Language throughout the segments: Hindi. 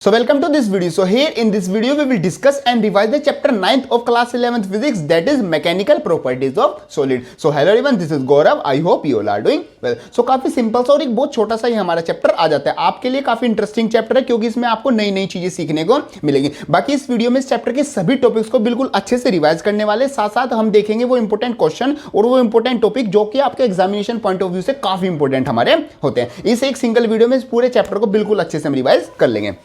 So welcome to this video. So here in this video we will discuss and revise the chapter 9th of class 11th physics, that is mechanical properties of solid. So hello everyone, this is Gaurav. I hope you all are doing well. So काफी सिंपल सा और एक बहुत छोटा सा ही हमारा चैप्टर आ जाता है। आपके लिए काफी इंटरेस्टिंग चैप्टर है क्योंकि इसमें आपको नई नई चीजें सीखने को मिलेंगी। बाकी इस वीडियो में इस चैप्टर के सभी टॉपिक्स को बिल्कुल अच्छे से रिवाइज करने वाले, साथ साथ हम देखेंगे वो इंपॉर्टेंट क्वेश्चन और वो इंपॉर्टेंट टॉपिक जो कि आपके एग्जामिनेशन पॉइंट ऑफ व्यू से काफी इंपॉर्टेंट हमारे होते हैं। इस एक सिंगल वीडियो में इस पूरे चैप्टर को बिल्कुल अच्छे से हम रिवाइज कर लेंगे।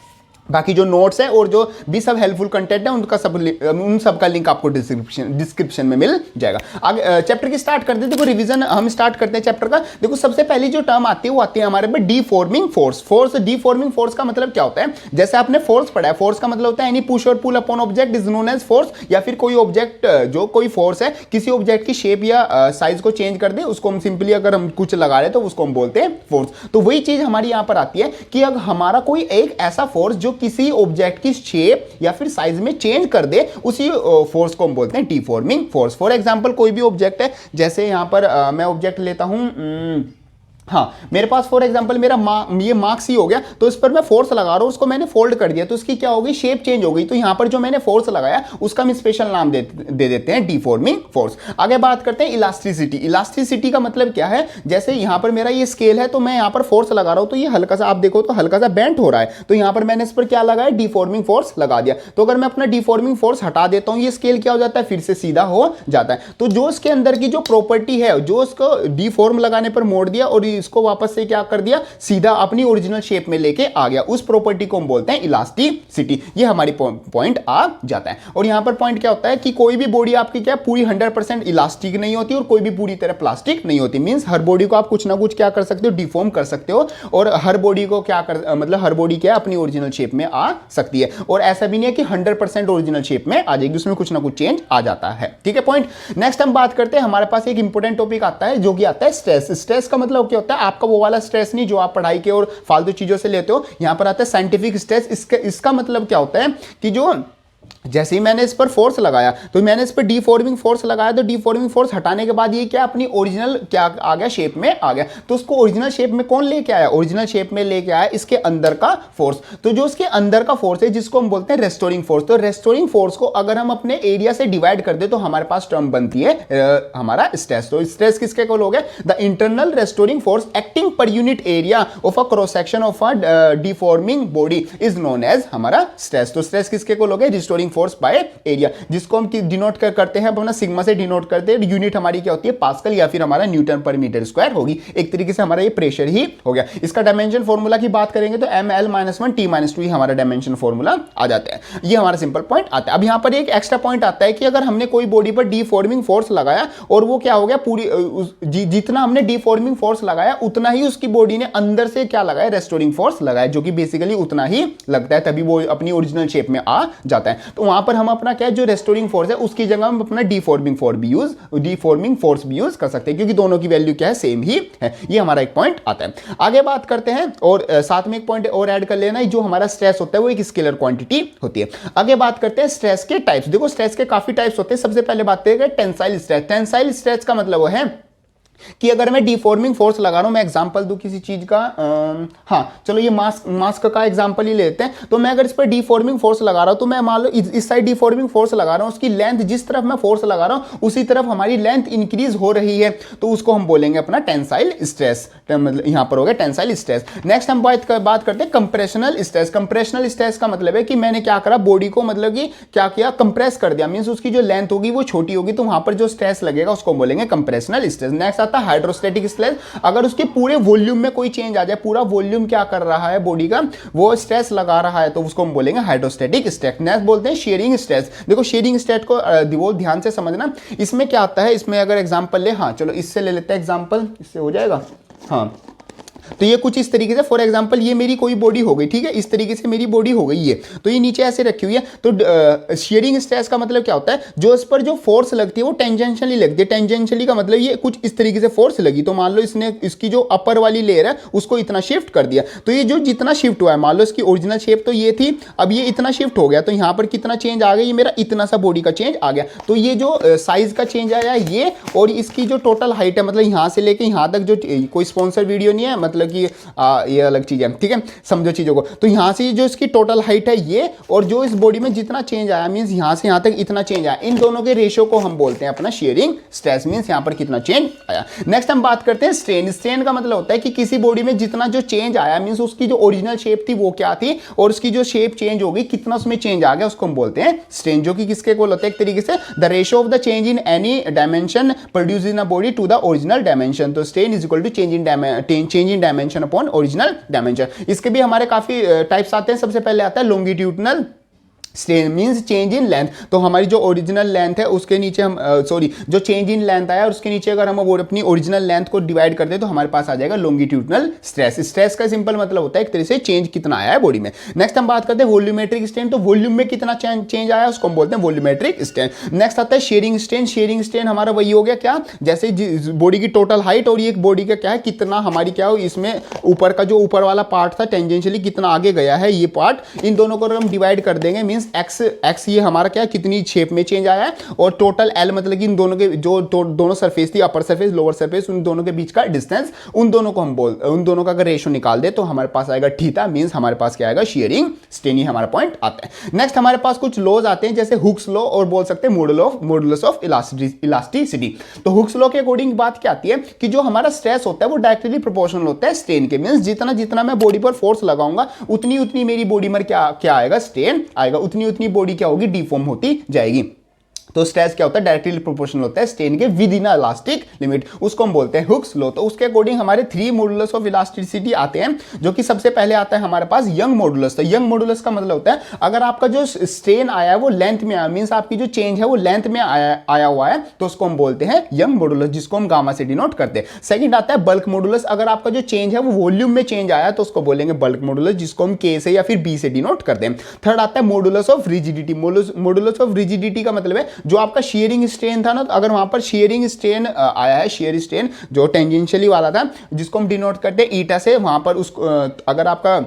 बाकी जो नोट्स है और जो भी सब हेल्पफुल कंटेंट है उन सब का लिंक आपको डिस्क्रिप्शन में मिल जाएगा। आगे चैप्टर की स्टार्ट करते हैं। देखो रिवीजन हम स्टार्ट करते हैं चैप्टर का। देखो सबसे पहली जो टर्म आती है वो आती है हमारे पे डीफॉर्मिंग फोर्स। डीफॉर्मिंग फोर्स का मतलब क्या होता है? जैसे आपने फोर्स पढ़ा है, फोर्स का मतलब होता है एनी पुश और pull upon object is known as force, या फिर कोई ऑब्जेक्ट जो कोई फोर्स है किसी ऑब्जेक्ट की शेप या साइज को चेंज कर दे, उसको हम सिंपली अगर हम कुछ लगा रहे तो उसको हम बोलते हैं फोर्स। तो वही चीज हमारी यहां पर आती है कि अगर हमारा कोई एक ऐसा फोर्स जो किसी ऑब्जेक्ट की शेप या फिर साइज में चेंज कर दे, उसी फोर्स को हम बोलते हैं डीफॉर्मिंग फोर्स। फॉर एग्जांपल कोई भी ऑब्जेक्ट है, जैसे यहां पर मैं ऑब्जेक्ट लेता हूं, हाँ मेरे पास फॉर एग्जांपल मेरा ये मार्क्स ही हो गया, तो इस पर मैं फोर्स लगा रहा हूं, उसको मैंने फोल्ड कर दिया तो इसकी क्या होगी, शेप चेंज हो गई। तो यहां पर जो मैंने फोर्स लगाया उसका हम स्पेशल नाम दे देते हैं डीफॉर्मिंग फोर्स। आगे बात करते हैं इलास्टिसिटी। इलास्टिसिटी का मतलब क्या है? जैसे यहां पर मेरा ये स्केल है तो मैं यहां पर फोर्स लगा रहा हूं तो ये हल्का सा, आप देखो तो हल्का सा बेंट हो रहा है, तो यहां पर मैंने इस पर क्या लगाया, डीफॉर्मिंग फोर्स लगा दिया। तो अगर मैं अपना डीफॉर्मिंग फोर्स हटा देता हूं, ये स्केल क्या हो जाता है, फिर से सीधा हो जाता है। तो जो इसके अंदर की जो प्रॉपर्टी है, जो इसको डीफॉर्म लगाने पर मोड़ दिया और इसको वापस से क्या कर दिया, सीधा अपनी ओरिजिनल शेप में लेके आ गया, उस प्रॉपर्टी को हम बोलते हैं इलास्टिसिटी। ये हमारी पॉइंट आ जाता है। और यहां पर पॉइंट क्या होता है कि कोई भी बॉडी आपकी क्या पूरी 100% इलास्टिक नहीं होती और कोई भी पूरी तरह प्लास्टिक नहीं होती। मींस हर बॉडी को आप कुछ ना कुछ क्या कर सकते हो, डिफॉर्म कर सकते हो, और हर बॉडी को क्या कर मतलब हर बॉडी क्या अपनी ओरिजिनल शेप में आ सकती है। और ऐसा भी नहीं है कि 100% ओरिजिनल शेप में आ जाएगी, उसमें कुछ ना कुछ चेंज आ जाता है। ठीक है पॉइंट। नेक्स्ट हम बात करते हैं, हमारे पास एक इंपॉर्टेंट टॉपिक आता है जो कि आता है स्ट्रेस। स्ट्रेस का मतलब क्या होता है? आपका वो वाला स्ट्रेस नहीं जो आप पढ़ाई के और फालतू चीजों से लेते हो, यहां पर आता है साइंटिफिक स्ट्रेस। इसका मतलब क्या होता है कि जो जैसे ही मैंने इस पर फोर्स लगाया तो मैंने इस पर डीफॉर्मिंग फोर्स लगाया, तो डीफॉर्मिंग फोर्स हटाने के बाद ये क्या अपनी ओरिजिनल क्या आ गया, शेप में आ गया। तो उसको ओरिजिनल शेप में कौन लेके आया? ओरिजिनल शेप में लेके आया इसके अंदर का फोर्स। तो जो इसके अंदर का फोर्स है जिसको हम बोलते हैं रेस्टोरिंग फोर्स। तो रेस्टोरिंग फोर्स को अगर हम अपने एरिया से डिवाइड कर दे तो हमारे पास टर्म बनती है हमारा स्ट्रेस। तो स्ट्रेस किसके को लोगे? The internal restoring force acting per unit area of a cross section of a deforming body is known as हमारा स्ट्रेस। तो स्ट्रेस किसके को लोगे? रिस्टोरिंग फोर्स बाय एरिया, जिसको हम डिनोट करते हैं अपना सिग्मा से डिनोट करते हैं। यूनिट हमारी क्या होती है? पास्कल या फिर हमारा न्यूटन पर मीटर स्क्वायर होगी। एक तरीके से हमारा ये प्रेशर ही हो गया। इसका डायमेंशन फॉर्मूला की बात करेंगे तो ml-1 t-2 हमारा डायमेंशन फॉर्मूला आ जाता है। ये हमारा सिंपल पॉइंट आता है। अब यहां पर एक एक्स्ट्रा पॉइंट आता है कि अगर हमने कोई बॉडी पर डीफॉर्मिंग फोर्स लगाया और वो क्या हो गया, पूरी जितना हमने डीफॉर्मिंग फोर्स लगाया उतना ही उसकी बॉडी ने अंदर से क्या लगाया, रेस्टोरिंग फोर्स लगाया, जो कि बेसिकली उतना ही लगता है, तभी वो अपनी ओरिजिनल शेप में आ जाता है। तो वहां पर हम अपना क्या जो रेस्टोरिंग फोर्स है उसकी जगह हम अपना डीफॉर्मिंग फोर्स भी यूज कर सकते हैं, क्योंकि दोनों की वैल्यू क्या है, सेम ही है। ये हमारा एक पॉइंट आता है। आगे बात करते हैं और साथ में एक पॉइंट और ऐड कर लेना, जो हमारा स्ट्रेस होता है वो एक स्केलर क्वांटिटी होती है। आगे बात करते हैं स्ट्रेस के टाइप्स। देखो स्ट्रेस के काफी टाइप्स होते हैं। सबसे पहले बात करेंगे टेंसाइल स्ट्रेस। टेंसाइल स्ट्रेस का मतलब वो है कि अगर मैं डीफॉर्मिंग फोर्स लगा रहा हूं, मैं एग्जांपल दूं किसी चीज का, हाँ चलो ये मास्क का एग्जांपल ही लेते हैं। तो मैं अगर इस पर डीफॉर्मिंग फोर्स लगा रहा हूं तो मैं मान लो इस साइड डीफॉर्मिंग फोर्स लगा रहा हूं, उसकी लेंथ जिस तरफ मैं फोर्स लगा रहा हूं उसी तरफ हमारी लेंथ इंक्रीज हो रही है, तो उसको हम बोलेंगे अपना टेंसाइल स्ट्रेस। मतलब यहां पर हो गया टेंसाइल स्ट्रेस। नेक्स्ट हम बात करते हैं कंप्रेशनल स्ट्रेस। कंप्रेशनल स्ट्रेस का मतलब है कि मैंने क्या करा, बॉडी को मतलब कि क्या किया, कंप्रेस कर दिया। मींस उसकी जो लेंथ होगी वो छोटी होगी, तो वहां पर जो स्ट्रेस लगेगा उसको बोलेंगे compressional stress. Next hydrostatic stress. अगर उसके पूरे वॉल्यूम में कोई चेंज आ जाए, पूरा वॉल्यूम क्या कर रहा है बॉडी का, वो स्ट्रेस लगा रहा है, तो उसको हम बोलेंगे हाइड्रोस्टैटिक स्ट्रेस। नेक्स्ट बोलते हैं शेयरिंग स्ट्रेस। देखो शेयरिंग स्ट्रेस को ध्यान से समझना। इसमें क्या आता है, इसमें अगर एग्जांपल ले, हाँ चलो इससे ले लेते हैं एग्जांपल, इससे हो जाएगा। हाँ तो ये कुछ इस तरीके से, फॉर एग्जांपल ये मेरी कोई बॉडी हो गई, ठीक है, इस तरीके से मेरी बॉडी हो गई है, तो ये नीचे ऐसे रखी हुई है। तो शेयरिंग स्ट्रेस का मतलब क्या होता है, जो इस पर जो फोर्स लगती है वो टेंजेंशियली लगती है। टेंजेंशियली का मतलब ये कुछ इस तरीके से फोर्स लगी, तो मान लो इसने इसकी जो अपर वाली लेयर है उसको इतना शिफ्ट कर दिया, तो ये जो जितना शिफ्ट हुआ है, मान लो इसकी ओरिजिनल शेप तो ये थी, अब ये इतना शिफ्ट हो गया, तो यहाँ पर कितना चेंज आ गया, ये मेरा इतना सा बॉडी का चेंज आ गया। तो ये जो साइज का चेंज आया ये, और इसकी जो टोटल हाइट है, मतलब यहाँ से लेके यहाँ तक, जो कोई स्पॉन्सर वीडियो नहीं है, मतलब मतलब कि ये अलग चीज़ है, ठीक है, समझो चीज़ों को। तो यहाँ से जो इसकी टोटल हाइट है ये, और जो इस बॉडी में जितना चेंज आया मीन्स यहाँ से यहाँ तक इतना चेंज आया, इन दोनों के रेशियो को हम बोलते हैं अपना शेयरिंग स्ट्रेस, मीन्स यहाँ पर कितना चेंज आया। नेक्स्ट हम बात करते हैं स्ट्रेन। स्ट्रेन का मतलब होता है कि किसी बॉडी में जितना जो चेंज आया मीन्स उसकी जो ओरिजिनल शेप थी वो क्या थी, और उसकी जो शेप चेंज होगी कितना उसमें चेंज आ गया, उसको हम बोलते हैं स्ट्रेन, जो कि किसके इक्वल होता है एक तरीके से the ratio of the change in any dimension produce in a body to the original dimension. तो strain is equal to change in dimension upon original dimension. इसके भी हमारे काफी टाइप्स आते हैं। सबसे पहले आता है longitudinal strain, means change in length. तो हमारी जो ओरिजिनल लेंथ है उसके नीचे हम जो चेंज इन लेंथ आया उसके नीचे अगर हम वो अपनी ओरिजिनल लेंथ को डिवाइड कर दे तो हमारे पास आ जाएगा लॉन्गिट्यूडनल स्ट्रेस। स्ट्रेस का सिंपल मतलब होता है एक तरह से चेंज कितना आया है बॉडी में। नेक्स्ट हम बात करते हैं वॉल्यूमेट्रिक स्ट्रेन। तो वॉल्यूम में कितना चेंज आया उसको हम बोलते हैं वॉल्यूमेट्रिक स्ट्रेन। नेक्स्ट आता है शेयरिंग स्ट्रेन। शेयरिंग स्ट्रेन हमारा वही हो गया क्या, जैसे बॉडी की टोटल हाइट और ये बॉडी का क्या है, कितना हमारी क्या हो इसमें ऊपर का जो ऊपर वाला पार्ट था टेंजेंशियली कितना आगे गया है ये पार्ट, इन दोनों को हम डिवाइड कर देंगे मीन्स एक्स ये हमारा क्या कितनी शेप में चेंज आया है, और टोटल एल मतलब कि इन दोनों के जो दोनों सरफेस थी अपर सरफेस लोअर सरफेस उन दोनों के बीच का डिस्टेंस, उन दोनों को हम उन दोनों का अगर रेशियो निकाल दे तो हमारे पास आएगा थीटा, मींस हमारे पास क्या आएगा शेयरिंग स्ट्रेन। ही हमारा पॉइंट आता है। नेक्स्ट हमारे पास कुछ लॉज आते हैं जैसे हुक्स लॉ और बोल सकते हैं मॉडुलस ऑफ इलास्टिसिटी। तो हुक्स लॉ के अकॉर्डिंग बात क्या आती है कि जो हमारा स्ट्रेस होता है वो डायरेक्टली प्रोपोर्शनल होता है स्ट्रेन के, मींस जितना जितना मैं बॉडी पर फोर्स लगाऊंगा उतनी उतनी मेरी बॉडी में क्या आएगा स्ट्रेन आएगा, उतनी उतनी बॉडी क्या होगी डिफॉर्म होती जाएगी। तो स्ट्रेस क्या होता है डायरेक्टली प्रोपोर्शनल होता है स्ट्रेन के विद इन इलास्टिक लिमिट, उसको हम बोलते हैं हुक्स लॉ। तो उसके अकॉर्डिंग हमारे 3 मॉडुलस ऑफ इलास्टिसिटी आते हैं, जो कि सबसे पहले आता है हमारे पास यंग मॉडुलस। तो यंग मॉडुलस का मतलब होता है अगर आपका जो स्ट्रेन आया है वो लेंथ में आया, मींस आपकी जो चेंज है वो लेंथ में आया हुआ है, तो उसको हम बोलते हैं यंग मॉडुलस, जिसको हम गामा से डिनोट करते हैं। सेकंड आता है बल्क मॉडुलस। अगर आपका जो चेंज है वो वॉल्यूम में चेंज आया तो उसको बोलेंगे बल्क मॉडुलस, जिसको हम के से या फिर बी से डिनोट करते हैं। थर्ड आता है modulus of rigidity. Modulus of rigidity का मतलब है जो आपका शेयरिंग स्ट्रेन था ना, तो अगर वहां पर शेयरिंग स्ट्रेन आया है, शेयर स्ट्रेन जो टेंजेंशियली वाला था जिसको हम डिनोट करते हैं ईटा से, वहां पर उसको अगर आपका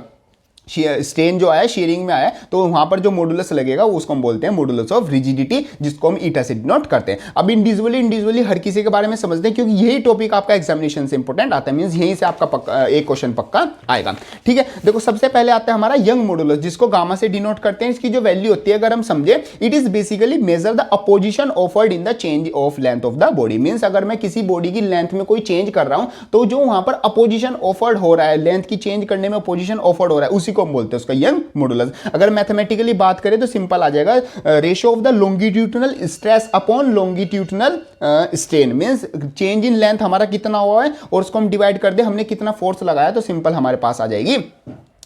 स्ट्रेन जो आया शेयरिंग में आया तो वहां पर जो मॉडुलस लगेगा उसको हम बोलते हैं मॉडुलस ऑफ रिजिडिटी, जिसको हम ईटा से डिनोट करते हैं। अब इंडिविजुअली हर किसी के बारे में समझते हैं क्योंकि यही टॉपिक आपका एग्जामिनेशन से इंपॉर्टेंट आता है, मींस यहीं से आपका एक क्वेश्चन पक्का आएगा। ठीक है, देखो सबसे पहले आता है हमारा यंग मॉडुलस, जिसको गामा से डिनोट करते हैं। इसकी जो वैल्यू होती है अगर हम समझे, it is basically measure the opposition offered in the change of length of the body. Means अगर मैं किसी बॉडी की लेंथ में कोई चेंज कर रहा हूं तो जो वहां पर अपोजिशन ऑफर्ड हो रहा है, लेंथ की चेंज करने में अपोजिशन ऑफर्ड हो रहा है, उसी को हम बोलते हैं उसका यंग मॉडुलस। अगर मैथमेटिकली बात करें तो सिंपल आ जाएगा ratio of the longitudinal stress upon longitudinal strain, means change in length हमारा कितना हुआ है और उसको हम डिवाइड कर दे हमने कितना फोर्स लगाया, तो सिंपल हमारे पास आ जाएगी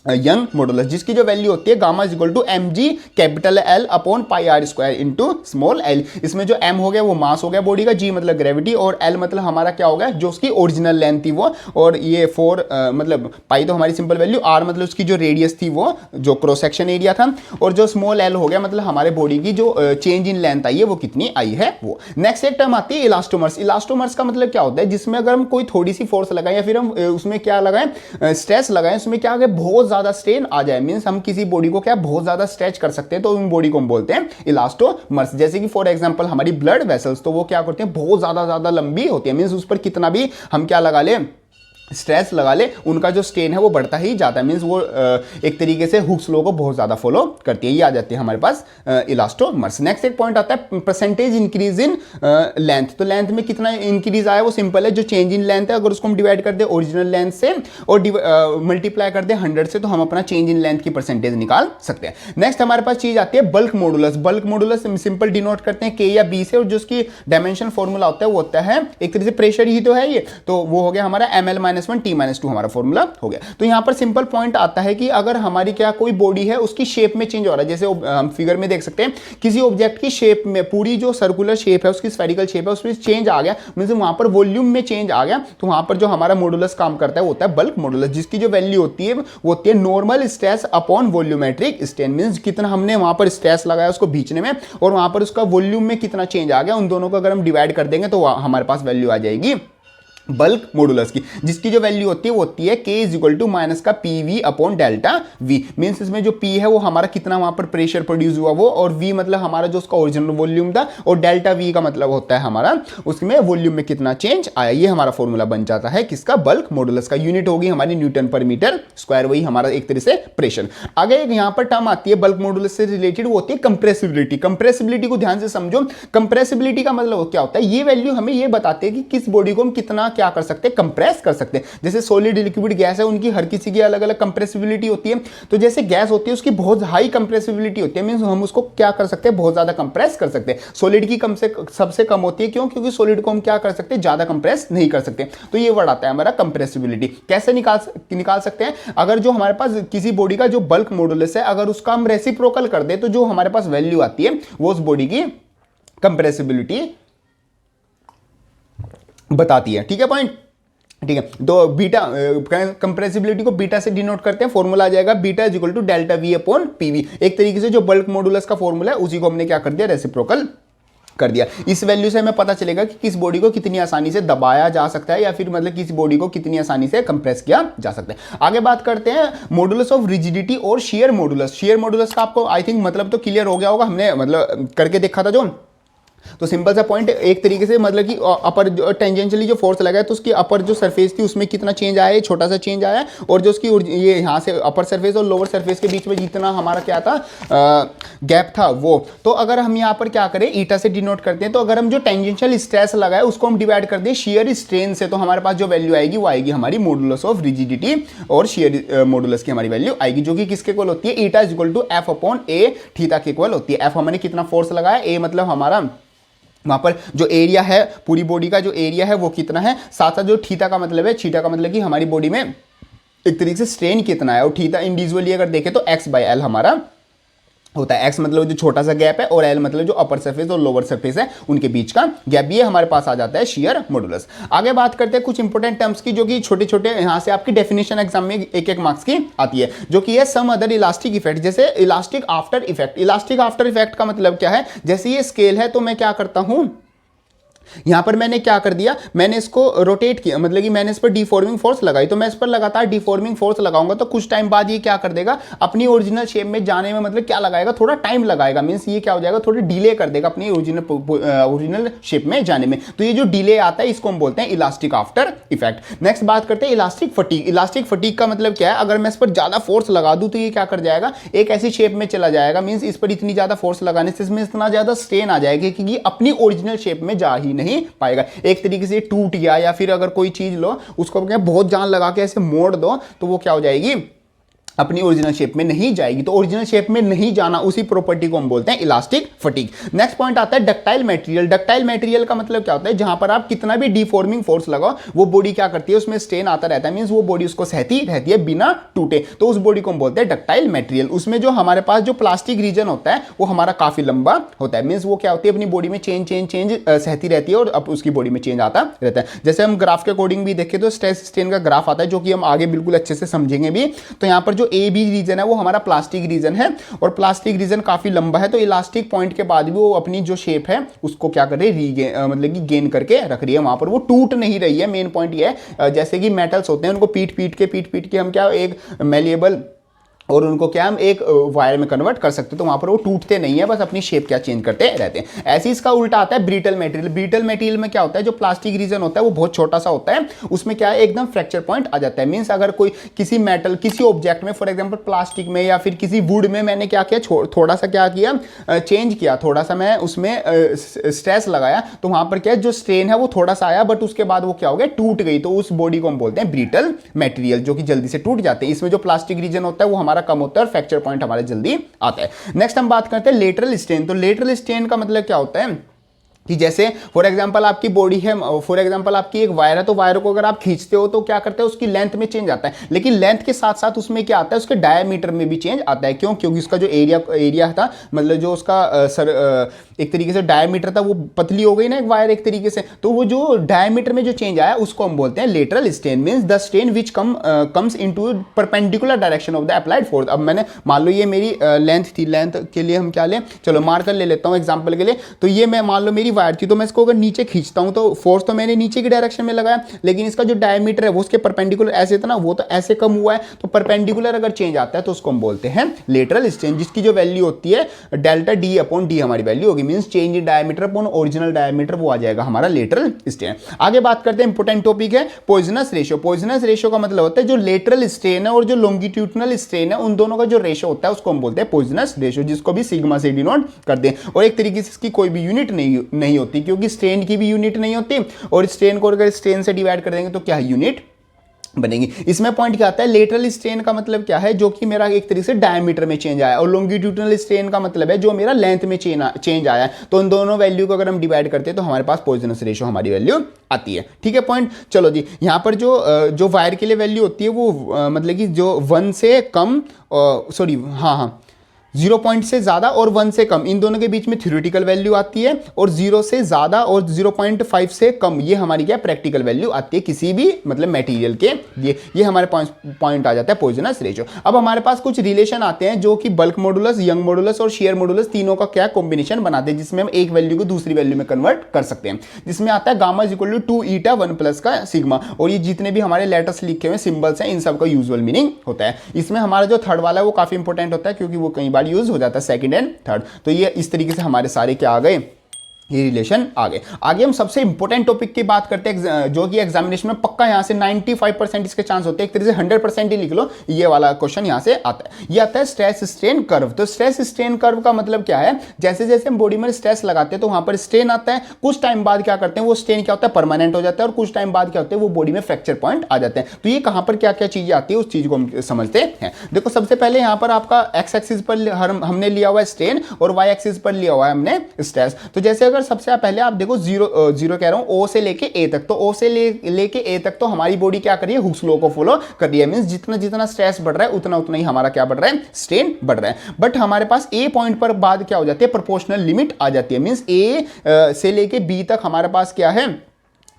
यंग मॉडुलस, जिसकी जो वैल्यू होती है gamma is equal to mg capital L upon pi r square into small l। इसमें जो m हो गया वो मास हो गया बॉडी का, g मतलब ग्रेविटी और l मतलब हमारा क्या हो गया जो उसकी ओरिजिनल लेंथ थी वो, और ये 4 मतलब पाई तो हमारी सिंपल वैल्यू, r मतलब उसकी जो रेडियस थी वो जो क्रॉस सेक्शन एरिया था, और जो स्मॉल l हो गया मतलब हमारे बॉडी की जो चेंज इन लेंथ आई है वो कितनी आई है वो। नेक्स्ट एक टर्म आती है इलास्टोमर्स। इलास्टोमर्स का मतलब क्या होता है जिसमें अगर हम कोई थोड़ी सी फोर्स लगाएं या फिर हम उसमें क्या लगाएं स्ट्रेस लगाएं, उसमें क्या बहुत ज्यादा स्ट्रेन आ जाए, मींस हम किसी बॉडी को क्या बहुत ज्यादा स्ट्रेच कर सकते हैं तो उन बॉडी को हम बोलते हैं इलास्टोमर्स। जैसे कि फॉर एग्जांपल हमारी ब्लड वेसल्स, तो वो क्या करते हैं बहुत ज्यादा लंबी होती है, मींस उस पर कितना भी हम क्या लगा ले स्ट्रेस लगा ले उनका जो स्ट्रेन है वो बढ़ता ही जाता है, मींस वो एक तरीके से हुक्स लॉ को बहुत ज्यादा फॉलो करती है। ये आ जाती है हमारे पास इलास्टोमर्स। नेक्स्ट एक पॉइंट आता है परसेंटेज इंक्रीज इन लेंथ। तो लेंथ में कितना इंक्रीज आया वो सिंपल है, जो चेंज इन लेंथ है अगर उसको हम डिवाइड कर दे ओरिजिनल लेंथ से और मल्टीप्लाई कर दे 100 से, तो हम अपना चेंज इन लेंथ की परसेंटेज निकाल सकते हैं। नेक्स्ट हमारे पास चीज आती है bulk modulus. Bulk modulus simple denote करते हैं के या बी से, और जो उसकी डायमेंशन फॉर्मूला होता है वो होता है एक तरह से प्रेशर ही तो है ये, तो वो हो गया हमारा ml-1 T-2 हमारा फॉर्मूला हो गया। तो यहां पर सिंपल पॉइंट आता है कि अगर हमारी क्या कोई बॉडी है उसकी शेप में चेंज हो रहा है, जैसे हम फिगर में देख सकते हैं किसी ऑब्जेक्ट की शेप में पूरी जो सर्कुलर शेप है उसकी स्फेरिकल शेप है उसमें चेंज आ गया, मींस वहां पर वॉल्यूम में चेंज आ गया, तो वहां पर जो हमारा मॉडुलस काम करता है वो होता है बल्क मॉडुलस, जिसकी जो वैल्यू होती है वो होती है normal stress upon volumetric strain, means कितना हमने वहां पर स्ट्रेस लगाया उसको खींचने में और वहां पर उसका वॉल्यूम में कितना चेंज आ गया, उन दोनों को अगर हम डिवाइड कर देंगे तो हमारे पास वैल्यू आ जाएगी बल्क मॉडुलस की, जिसकी जो वैल्यू होती है वो होती है K is equal to minus का PV upon delta V। Means इसमें जो P है वो हमारा कितना वहां पर प्रेशर प्रोड्यूस हुआ वो, और V मतलब हमारा जो उसका ओरिजिनल वॉल्यूम था, और डेल्टा V का मतलब होता है हमारा उसमें वॉल्यूम में कितना चेंज आया। ये हमारा फॉर्मूला बन जाता है किसका, बल्क मॉडुलस का। यूनिट होगी हमारी न्यूटन पर मीटर स्क्वायर, वही हमारा एक तरह से प्रेशर। आगे एक यहाँ पर टर्म आती है बल्क मॉडुलस से रिलेटेड, वो होती है कंप्रेसिबिलिटी। कंप्रेसिबिलिटी को ध्यान से समझो। कंप्रेसिबिलिटी का मतलब क्या होता है, ये वैल्यू हमें ये बताती है कि किस बॉडी को हम कितना क्या कर सकते हैं, कंप्रेस कर सकते हैं। जैसे सॉलिड, लिक्विड, गैस है, उनकी हर किसी की अलग अलग कंप्रेसिबिलिटी होती है। तो जैसे गैस होती है उसकी बहुत हाई कंप्रेसिबिलिटी होती है, मींस हम उसको क्या कर सकते हैं, बहुत ज्यादा कंप्रेस कर सकते हैं। सॉलिड की कम से सबसे कम होती है, क्यों, क्योंकि सॉलिड को हम क्या कर सकते हैं, ज्यादा कंप्रेस नहीं कर सकते। तो ये वर्ड आता है हमारा कंप्रेसिबिलिटी। कैसे निकाल सकते हैं, अगर जो हमारे पास किसी बॉडी का जो बल्क मॉडुलस है अगर उसका हम रेसिप्रोकल कर दे, तो जो हमारे पास वैल्यू आती है वो उस बॉडी की कंप्रेसिबिलिटी बताती है। ठीक है पॉइंट, ठीक है। तो बीटा कंप्रेसिबिलिटी को बीटा से डिनोट करते हैं, फॉर्मूला आ जाएगा beta is equal to delta V upon PV। एक तरीके से जो बल्क मॉडुलस का फॉर्मूला है उसी को हमने क्या कर दिया, रेसिप्रोकल कर दिया। इस वैल्यू से हमें पता चलेगा कि किस बॉडी को कितनी आसानी से दबाया जा सकता है, या फिर मतलब किस बॉडी को कितनी आसानी से कंप्रेस किया जा सकता है। आगे बात करते हैं मॉडुलस ऑफ रिजिडिटी और शियर मॉडुलस। शियर मॉडुलस का आपको आई थिंक मतलब तो क्लियर हो गया होगा, हमने मतलब करके देखा था जो। तो सिंपल सा पॉइंट, एक तरीके से मतलब कि अपर टेंजेंशियली जो फोर्स लगा है तो उसकी अपर जो सरफेस थी उसमें कितना चेंज आया है, छोटा सा चेंज आया है। और जो उसकी ये यहाँ से अपर सरफेस और लोअर सरफेस के बीच में जितना हमारा क्या था गैप था वो, तो अगर हम यहाँ पर क्या करें, ईटा से डिनोट करते हैं। तो अगर हम जो टेंजेंशियल स्ट्रेस लगा है उसको हम डिवाइड कर दें शियर स्ट्रेन से, तो हमारे पास जो वैल्यू आएगी वो आएगी हमारी मॉडुलस ऑफ रिजिडिटी और शियर मॉडुलस की हमारी वैल्यू आएगी, जो कि किसके इक्वल होती है, eta is equal to F upon A theta के इक्वल होती है। F हमने कितना फोर्स लगाया, A मतलब हमारा वहां पर जो एरिया है पूरी बॉडी का जो एरिया है वो कितना है, साथ साथ जो थीटा का मतलब है, थीटा का मतलब कि हमारी बॉडी में एक तरीके से स्ट्रेन कितना है, और थीटा इंडिविजुअली अगर देखें तो x/L हमारा होता है। x मतलब जो छोटा सा गैप है, और L मतलब जो अपर सरफेस और लोअर सरफेस है उनके बीच का गैप, ये हमारे पास आ जाता है शियर मॉडुलस। आगे बात करते हैं कुछ इंपोर्टेंट टर्म्स की, जो कि छोटे छोटे यहाँ से आपकी डेफिनेशन एग्जाम में एक एक मार्क्स की आती है, जो कि है सम अदर इलास्टिक इफेक्ट। जैसे elastic after effect. Elastic after effect का मतलब क्या है, जैसे ये स्केल है तो मैं क्या करता हूं, यहां पर मैंने क्या कर दिया, मैंने इसको रोटेट किया, मतलब कि मैंने इस पर डिफॉर्मिंग फोर्स लगाई। तो मैं इस पर लगातार डिफॉर्मिंग फोर्स लगाऊंगा तो कुछ टाइम बाद ये क्या कर देगा, अपनी ओरिजिनल शेप में जाने में मतलब क्या लगाएगा, थोड़ा टाइम लगाएगा। मींस ये क्या हो जाएगा, थोड़ी डिले कर देगा अपनी ओरिजिनल शेप में जाने में। तो ये जो डिले आता है इसको हम बोलते हैं इलास्टिक आफ्टर इफेक्ट। नेक्स्ट बात करते हैं इलास्टिक फटीग। इलास्टिक फटीग का मतलब क्या है, अगर मैं इस पर ज्यादा फोर्स लगा दूं तो ये क्या कर जाएगा, एक ऐसी शेप में चला जाएगा। मींस इस पर इतनी ज्यादा फोर्स लगाने से इसमें इतना ज्यादा स्ट्रेन आ जाएगा कि अपनी ओरिजिनल शेप में जा ही नहीं पाएगा, एक तरीके से टूट गया। या फिर अगर कोई चीज लो उसको बहुत जान लगा के ऐसे मोड़ दो तो वो क्या हो जाएगी, अपनी ओरिजिनल शेप में नहीं जाएगी। तो ओरिजिनल शेप में नहीं जाना, उसी प्रॉपर्टी को हम बोलते हैं इलास्टिक फटीग। नेक्स्ट पॉइंट आता है डक्टाइल मटेरियल। डक्टाइल मटेरियल का मतलब क्या होता है, जहां पर आप कितना भी डिफॉर्मिंग फोर्स लगाओ वो बॉडी क्या करती है, उसमें स्ट्रेन आता रहता है। मींस वो बॉडी उसको सहती रहती है बिना टूटे, तो उस बॉडी को हम बोलते हैं डक्टाइल मटेरियल। उसमें जो हमारे पास जो प्लास्टिक रीजन होता है वो हमारा काफी लंबा होता है। मींस वो क्या होती है, अपनी बॉडी में चेंज सहती रहती है और अब उसकी बॉडी में चेंज आता रहता है। जैसे हम ग्राफ के अकॉर्डिंग भी देखें तो स्ट्रेस स्ट्रेन का ग्राफ आता है, जो कि हम आगे बिल्कुल अच्छे से समझेंगे भी। तो यहाँ पर जो AB रीजन है वो हमारा प्लास्टिक रीजन है, और प्लास्टिक रीजन काफी लंबा है। तो इलास्टिक पॉइंट के बाद भी वो अपनी जो शेप है उसको क्या कर रही है, मतलब कि गेन करके रख रही है, वहां पर वो टूट नहीं रही है। मेन पॉइंट ये है, जैसे कि मेटल्स होते हैं उनको पीट पीट के हम क्या एक मेलिएबल और उनको क्या हम एक वायर में कन्वर्ट कर सकते हैं, तो वहां पर वो टूटते नहीं है, बस अपनी शेप क्या चेंज करते रहते हैं। ऐसे इसका उल्टा आता है ब्रिटल मटेरियल। ब्रिटल मटेरियल में क्या होता है, जो प्लास्टिक रीजन होता है वो बहुत छोटा सा होता है, उसमें क्या है एकदम फ्रैक्चर पॉइंट आ जाता है। मींस अगर कोई किसी मेटल किसी ऑब्जेक्ट में, फॉर एग्जांपल प्लास्टिक में या फिर किसी वुड में मैंने क्या किया, थोड़ा सा क्या किया, चेंज किया, थोड़ा सा मैं उसमें स्ट्रेस लगाया, तो वहां पर क्या है जो स्ट्रेन है वो थोड़ा सा आया, बट उसके बाद वो क्या हो गया, टूट गई। तो उस बॉडी को हम बोलते हैं ब्रिटल मटेरियल, जो कि जल्दी से टूट जाते हैं। इसमें जो प्लास्टिक रीजन होता है वो हमारा कम होता है और फ्रैक्चर पॉइंट हमारे जल्दी आता है। नेक्स्ट हम बात करते हैं लेटरल स्ट्रेन। तो लेटरल स्ट्रेन का मतलब क्या होता है कि जैसे फॉर एग्जांपल आपकी बॉडी है, फॉर एग्जांपल आपकी एक वायर है, तो वायर को अगर आप खींचते हो तो क्या करते हैं, उसकी लेंथ में चेंज आता है, लेकिन लेंथ के साथ साथ उसमें क्या आता है, उसके डायमीटर में भी चेंज आता है। क्यों, क्योंकि उसका जो एरिया था, मतलब जो उसका एक तरीके से डायमीटर था वो पतली हो गई ना एक वायर एक तरीके से, तो वो जो डायमीटर में जो चेंज आया उसको हम बोलते हैं lateral strain. Means the strain which comes into perpendicular direction of the applied force. अब मैंने मान लो ये मेरी लेंथ थी, लेंथ के लिए हम क्या लें, चलो मार्कर ले लेता हूं एग्जांपल के लिए। तो ये मैं मान लो मेरी वायर थी, तो मैं इसको अगर नीचे खींचता हूँ तो फोर्स तो मैंने नीचे की डायरेक्शन में लगाया, लेकिन इसका जो डायमीटर है वो उसके परपेंडिकुलर ऐसे था ना, वो तो ऐसे कम हुआ है, तो परपेंडिकुलर अगर चेंज आता है तो उसको हम बोलते हैं लेटरल स्ट्रेन, जिसकी जो वैल्यू होती है डेल्टा डी अपॉन डी हमारी वैल्यू होगी, means change in diameter upon original diameter, वो आ जाएगा हमारा लेटरल स्ट्रेन। आगे बात करते हैं, इंपॉर्टेंट टॉपिक है पॉइजनस रेशियो। पॉइजनस रेशियो का मतलब होता है जो लेटरल स्ट्रेन है और जो लॉन्गिट्यूडनल स्ट्रेन है उन दोनों का जो रेशियो होता है उसको हम बोलते हैं पॉइजनस रेशियो, जिसको भी सिग्मा से डिनोट करते हैं। और एक तरीके से इसकी कोई भी यूनिट नहीं होती, क्योंकि स्ट्रेन की भी यूनिट नहीं होती, और स्ट्रेन को अगर स्ट्रेन से डिवाइड कर देंगे तो क्या यूनिट बनेगी। इसमें पॉइंट क्या आता है, लेटरल स्ट्रेन का मतलब क्या है, जो कि मेरा एक तरीके से डायमीटर में चेंज आया, और लॉन्गिट्यूडनल स्ट्रेन का मतलब है जो मेरा लेंथ में चेंज आया है। तो उन दोनों वैल्यू को अगर हम डिवाइड करते हैं तो हमारे पास पॉइजनस रेशियो हमारी वैल्यू आती है। ठीक है पॉइंट। चलो जी, यहाँ पर जो वायर के लिए वैल्यू होती है वो मतलब कि जो 1 से कम, सॉरी हाँ 0 से ज़्यादा और 1 से कम, इन दोनों के बीच में थ्योरेटिकल वैल्यू आती है, और 0 से ज़्यादा और 0.5 से कम ये हमारी क्या प्रैक्टिकल वैल्यू आती है किसी भी मतलब मटेरियल के लिए। ये हमारे पॉइंट आ जाता है पॉइजनस रेशियो। अब हमारे पास कुछ रिलेशन आते हैं जो कि बल्क मॉडुलस, यंग मॉडुलस और शेयर मॉडुलस तीनों का क्या कॉम्बिनेशन बनाते हैं, जिसमें हम एक वैल्यू को दूसरी वैल्यू में कन्वर्ट कर सकते हैं। जिसमें आता है gamma is equal to 2 eta 1 plus का सिग्मा, और ये जितने भी हमारे लेटर्स लिखे हुए सिंबल्स हैं इन सब का यूजुअल मीनिंग होता है। इसमें हमारा जो थर्ड वाला है वो काफी इंपॉर्टेंट होता है, क्योंकि वो कई बार यूज हो जाता है, सेकंड एंड थर्ड। तो ये इस तरीके से हमारे सारे क्या आ गए, ये रिलेशन आगे हम सबसे इंपॉर्टेंट टॉपिक की बात करते हैं, जो कि एग्जामिनेशन में पक्का यहाँ से 95% इसके चांस होते हैं, एक तरीके से 100% ही लिख लो, ये वाला क्वेश्चन यहाँ से आता है। ये आता है स्ट्रेस स्ट्रेन कर्व। तो स्ट्रेस स्ट्रेन कर्व का मतलब क्या है, जैसे जैसे हम बॉडी में स्ट्रेस लगाते हैं तो वहां पर स्ट्रेन आता है, कुछ टाइम बाद क्या करते हैं वो स्ट्रेन क्या होता है परमानेंट हो जाता है, और कुछ टाइम बाद क्या होता है वो बॉडी में फ्रैक्चर पॉइंट आ जाते हैं। तो ये कहां पर क्या क्या चीजें आती है उस चीज को हम समझते हैं। देखो सबसे पहले यहाँ पर आपका एक्स एक्सिस पर हमने लिया हुआ है स्ट्रेन, और वाई एक्सिस पर लिया हुआ है हमने स्ट्रेस। तो जैसे अगर सबसे पहले आप देखो जीरो कह रहा हूं, ओ से लेके ए तक, तो ओ से लेके ए तक तो हमारी बॉडी क्या कर रही है, हुक्स लॉ को फॉलो कर रही है। मींस जितना जितना स्ट्रेस बढ़ रहा है उतना उतना ही हमारा क्या बढ़ रहा है, स्ट्रेन बढ़ रहा है। बट हमारे पास ए पॉइंट पर बाद क्या हो जाती है, प्रोपोर्शनल लिमिट आ जाती है। मींस ए से लेके बी तक हमारे पास क्या है,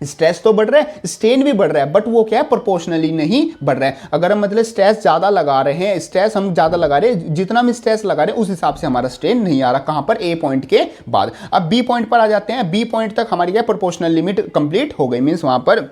स्ट्रेस तो बढ़ रहा है, स्ट्रेन भी बढ़ रहा है, बट वो क्या है प्रोपोर्शनली नहीं बढ़ रहा है। अगर हम मतलब स्ट्रेस ज्यादा लगा रहे हैं, स्ट्रेस हम ज्यादा लगा रहे हैं, जितना हम स्ट्रेस लगा रहे हैं उस हिसाब से हमारा स्ट्रेन नहीं आ रहा। कहां पर, ए पॉइंट के बाद। अब बी पॉइंट पर आ जाते हैं, बी पॉइंट तक हमारी क्या प्रोपोर्शनल लिमिट कंप्लीट हो गई, मींस वहां पर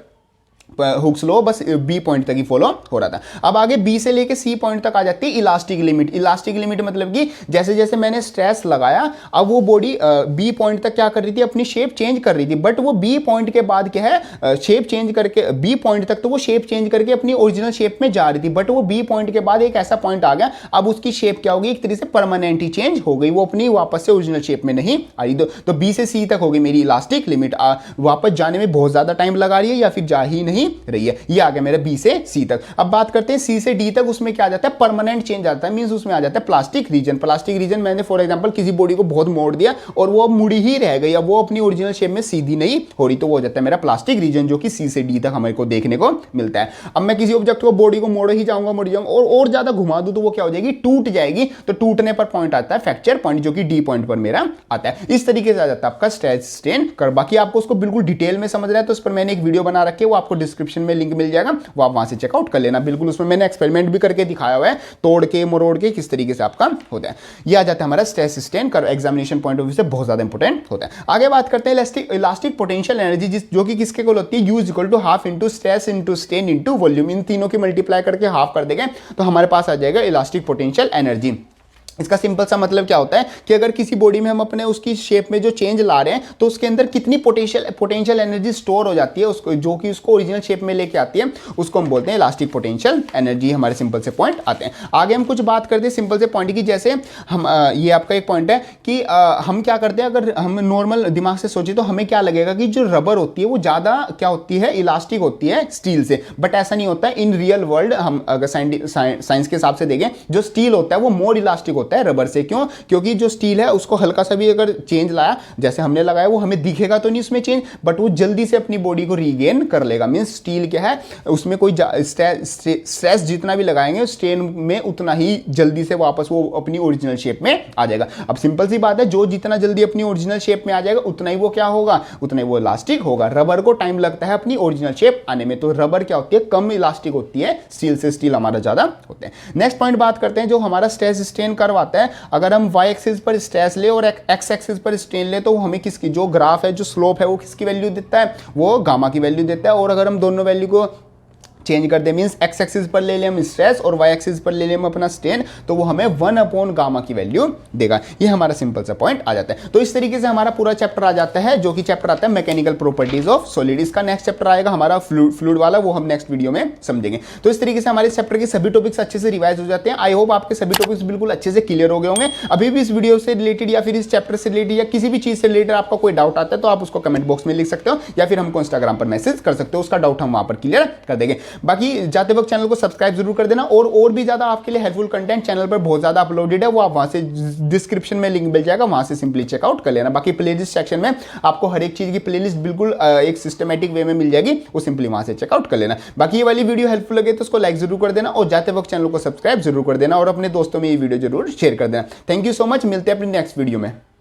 हुक्स लॉ बस बी पॉइंट तक ही फॉलो हो रहा था। अब आगे बी से लेके सी पॉइंट तक आ जाती है इलास्टिक लिमिट। इलास्टिक लिमिट मतलब कि जैसे जैसे मैंने स्ट्रेस लगाया, अब वो बॉडी बी पॉइंट तक क्या कर रही थी, अपनी शेप चेंज कर रही थी। बट वो बी पॉइंट के बाद क्या है, शेप चेंज करके बी पॉइंट तक तो वो शेप चेंज करके अपनी ओरिजिनल शेप में जा रही थी। बट वो बी पॉइंट के बाद एक ऐसा पॉइंट आ गया, अब उसकी शेप क्या होगी, एक तरीके से परमानेंट ही चेंज हो गई, वो अपनी वापस से ओरिजिनल शेप में नहीं आई। तो बी से सी तक हो गई मेरी इलास्टिक लिमिट। वापस जाने में बहुत ज्यादा टाइम लगा रही है या फिर जा ही नहीं रही है। ये आ गया मेरा बी से सी तक। अब बात करते हैं सी से डी तक, उसमें क्या आ जाता है, परमानेंट चेंज आता है। मींस उसमें आ जाता है प्लास्टिक रीजन। प्लास्टिक रीजन मैंने फॉर एग्जांपल किसी बॉडी को बहुत मोड़ दिया और वो मुड़ी ही रह गई, अब वो अपनी ओरिजिनल शेप में सीधी नहीं हो रही, तो वो हो जाता है मेरा प्लास्टिक रीजन, जो कि सी से डी तक हमें को देखने को मिलता है। अब मैं किसी ऑब्जेक्ट को बॉडी को मोड़ ही जाऊंगा और ज्यादा घुमा दूं तो वो क्या हो जाएगी, टूट जाएगी। तो टूटने पर पॉइंट आता है फ्रैक्चर पॉइंट, जो कि डी पॉइंट पर मेरा आता है। इस तरीके से आ जाता है आपका स्ट्रेस स्ट्रेन कर्व। बाकी आपको उसको बिल्कुल डिटेल में समझना है तो उस पर मैंने एक वीडियो बना रखी है, वो आपको डिस्क्रिप्शन में लिंक मिल जाएगा, वो आप वहां से चेकआउट कर लेना। बिल्कुल उसमें मैंने एक्सपेरिमेंट भी करके दिखाया हुआ है, तोड़ के मरोड़ के किस तरीके से आपका होता है। ये आ जाता है हमारा stress strain curve, examination point of view से बहुत ज्यादा इंपॉर्टेंट होता है। आगे बात करते हैं इलास्टिक पोटेंशियल एनर्जी, जो कि किसके को होती है, U is equal to half into stress into strain into volume. इन तीनों की मल्टीप्लाई करके हाफ कर देंगे तो हमारे पास आ जाएगा इलास्टिक पोटेंशियल एनर्जी। इसका सिंपल सा मतलब क्या होता है कि अगर किसी बॉडी में हम अपने उसकी शेप में जो चेंज ला रहे हैं तो उसके अंदर कितनी पोटेंशियल एनर्जी स्टोर हो जाती है, उसको जो कि उसको ओरिजिनल शेप में लेके आती है, उसको हम बोलते हैं इलास्टिक पोटेंशियल एनर्जी। हमारे सिंपल से पॉइंट आते हैं। आगे हम कुछ बात करते हैं सिंपल से पॉइंट की, जैसे हम ये आपका एक पॉइंट है कि हम क्या करते हैं, अगर हम नॉर्मल दिमाग से सोचे तो हमें क्या लगेगा कि जो रबर होती है वो ज़्यादा क्या होती है, इलास्टिक होती है स्टील से। बट ऐसा नहीं होता है। इन रियल वर्ल्ड हम अगर साइंस के हिसाब से देखें, जो स्टील होता है वो मोर इलास्टिक होता है रबर से। क्यों? क्योंकि जो स्टील है उसको हल्का सा भी अगर चेंज लाया, जैसे हमने लगाया, वो हमें दिखेगा तो नहीं उसमें चेंज, बट वो जल्दी से अपनी बॉडी को रीगेन कर लेगा। मींस स्टील क्या है, उसमें कोई स्ट्रेस जितना भी लगाएंगे स्ट्रेन में उतना ही जल्दी से वापस वो अपनी ओरिजिनल शेप में आ जाएगा। अब सिंपल सी बात है, जो जितना जल्दी अपनी ओरिजिनल शेप में आ जाएगा उतना ही वो क्या होगा, उतना ही वो इलास्टिक होगा। रबर को टाइम लगता है अपनी ओरिजिनल शेप आने में, तो रबर क्या होती है, कम इलास्टिक होती है स्टील से, स्टील हमारा ज्यादा होता है। नेक्स्ट पॉइंट बात करते हैं, जो हमारा स्ट्रेस स्ट्रेन कर्व आता है, अगर हम वाई एक्सिस पर स्ट्रेस ले और एक्स एक्सिस पर स्ट्रेन ले तो हमें किसकी जो ग्राफ है, जो स्लोप है, वो किसकी वैल्यू देता है, वो गामा की वैल्यू देता है। और अगर हम दोनों वैल्यू को चेंज कर दे, मींस एक्स एक्सिस पर ले लें हम स्ट्रेस और वाई एक्सिस पर ले लें हम अपना स्ट्रेन, तो वो हमें 1 गामा की वैल्यू देगा। ये हमारा सिंपल सा पॉइंट आ जाता है। तो इस तरीके से हमारा पूरा चैप्टर आ जाता है, जो कि चैप्टर आता है मैकेनिकल प्रॉपर्टीज ऑफ सॉलिड। इसका नेक्स्ट चैप्टर आएगा हमारा फ्लूइड वाला, वो हम नेक्स्ट वीडियो में समझेंगे। तो इस तरीके से हमारे चैप्टर के सभी टॉपिक्स अच्छे से रिवाइज हो जाते हैं। आई होप आपके सभी टॉपिक्स बिल्कुल अच्छे से क्लियर हो गए होंगे। अभी भी इस वीडियो से रिलेटेड या फिर इस चैप्टर से रिलेटेड या किसी भी चीज से रिलेटेड आपका कोई डाउट आता है तो आप उसको कमेंट बॉक्स में लिख सकते हो, या फिर हमको इंस्टाग्राम पर मैसेज कर सकते हो, उसका डाउट हम वहां पर क्लियर कर देंगे। बाकी जाते वक्त चैनल को सब्सक्राइब जरूर कर देना, और भी ज्यादा आपके लिए हेल्पफुल कंटेंट चैनल पर बहुत ज्यादा अपलोडेड है, वो आप वहां से डिस्क्रिप्शन में लिंक मिल जाएगा, वहां से सिंपली चेकआउट कर लेना। बाकी प्लेलिस्ट सेक्शन में आपको हर एक चीज की प्लेलिस्ट बिल्कुल एक सिस्टमैटिक वे में मिल जाएगी, वो सिंपली वहां से चेकआउट कर लेना। बाकी ये वाली वीडियो हेल्पफुल लगे तो उसको लाइक जरूर कर देना, और जाते वक्त चैनल को सब्सक्राइब जरूर कर देना, और अपने दोस्तों में ये वीडियो जरूर शेयर कर देना। थैंक यू सो मच, मिलते हैं अपनी नेक्स्ट वीडियो में।